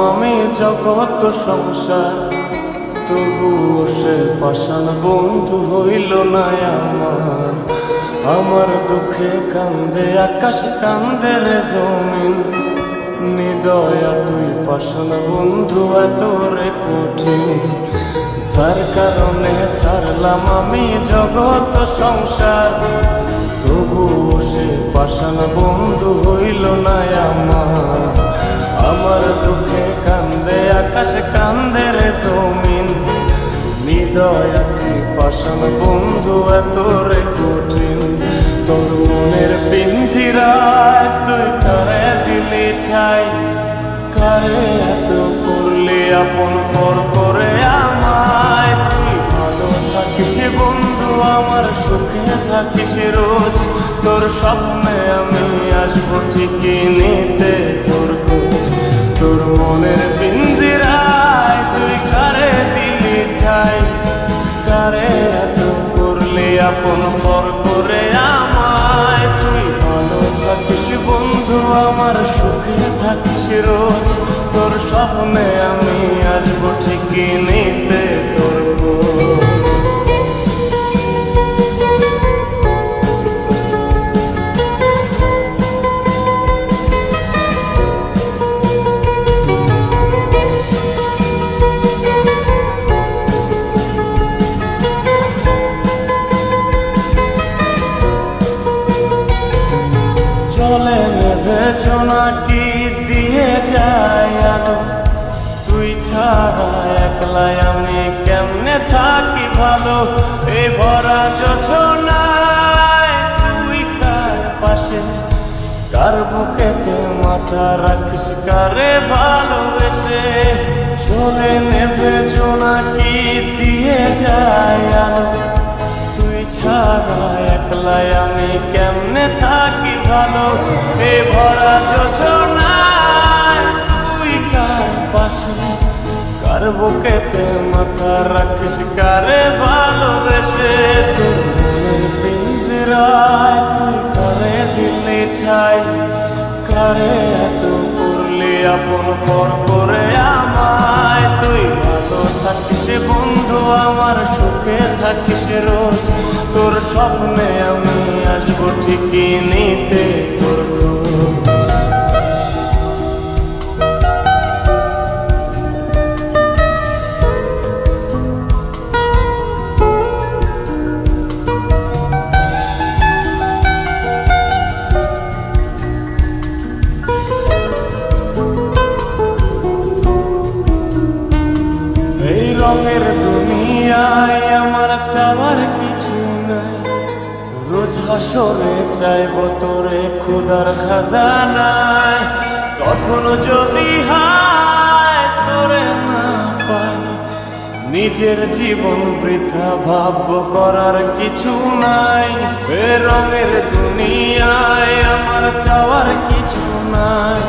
আমি জগৎ সংসার, তবুও সে পাষাণ বন্ধু হইল না আমার। আমার দুঃখে কান্দে আকাশ, কান্দে রে জমিন, নিদয়া তুই পাষাণ বন্ধু এত রে কঠিন। যার কারণে ছাড়লাম আমি জগৎ সংসার, তবুও সে পাষাণ বন্ধু হইল না আমার। আমার দুঃখে কান্দে আকাশ, কান্দে রে জমিন, নিদয়া তুই পাষাণ বন্ধু এত রে কঠিন। তোর মনের পিঞ্জিরায় তুই কারে দিলি ঠাই, কারে এত করলি আপন পর করে আমায়। তুই ভালো থাকিস বন্ধু আমার, সুখে থাকিস রোজ, তোর স্বপ্নে আমি আসবো ঠিকই নিতে তোর খোঁজ। তোর মনের পিঞ্জিরায় তুই কারে দিলি ঠাই, কারে এত করলি আপন পর করে আমায়। তুই ভালো থাকিস বন্ধু আমার, সুখে থাকিস রোজ, তোর স্বপ্নে আমি আসবো ঠিকই নিতে তোর খোঁজ। চলে নেভে জোনাকি দিয়ে যায় আলো, তুই ছাড়া একলাই আমি কেমনে থাকি ভালো। এই ভরা যোছনায় তুই কার পাশে, কার বুকেতে মাথা রাখিস কারে ভালোবেসে। চলে নেভে জোনাকি দিয়ে যায় আলো, তুই ছাড়া একলাই আমি কেমনে থাকি ভালো। এ ভরা যোছনায় তুই কার পাশে, কার বুকেতে মাথা রাখিস কারে ভালোবেসে। তোর মনের পিঞ্জিরায় তুই কারে দিলি ঠাই, কারে এত করলি আপন পর করে আমায়। তুই ভালো থাকিস বন্ধু আমার, সুখে থাকিস রোজ, তোর স্বপ্নে আমি আসবো ঠিকই নিতে তোর খোঁজ। এই রঙের দুনিয়ায় আমার চাওয়ার কিছু নাই, রোজ হাসরে চাইব তোরে খোদার খাজানায়। তখন যদি হায় তোরে না পাই, নিজের জীবন বৃথা ভাবব করার কিছু নাই। এ রঙের দুনিয়ায় আমার চাওয়ার কিছু নাই,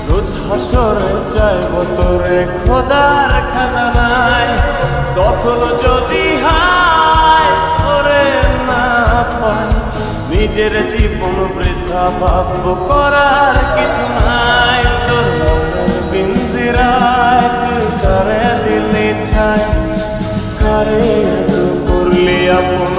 রোজ হাসরে চাইব তোরে খোদার খাজানায়। তখন যদি হায় তোরে না পাই, নিজের জীবন বৃথা ভাবব করার কিছু নাই। তোর মনের পিঞ্জিরায় তুই কারে দিলি ঠাই, কারে এত করলি আপন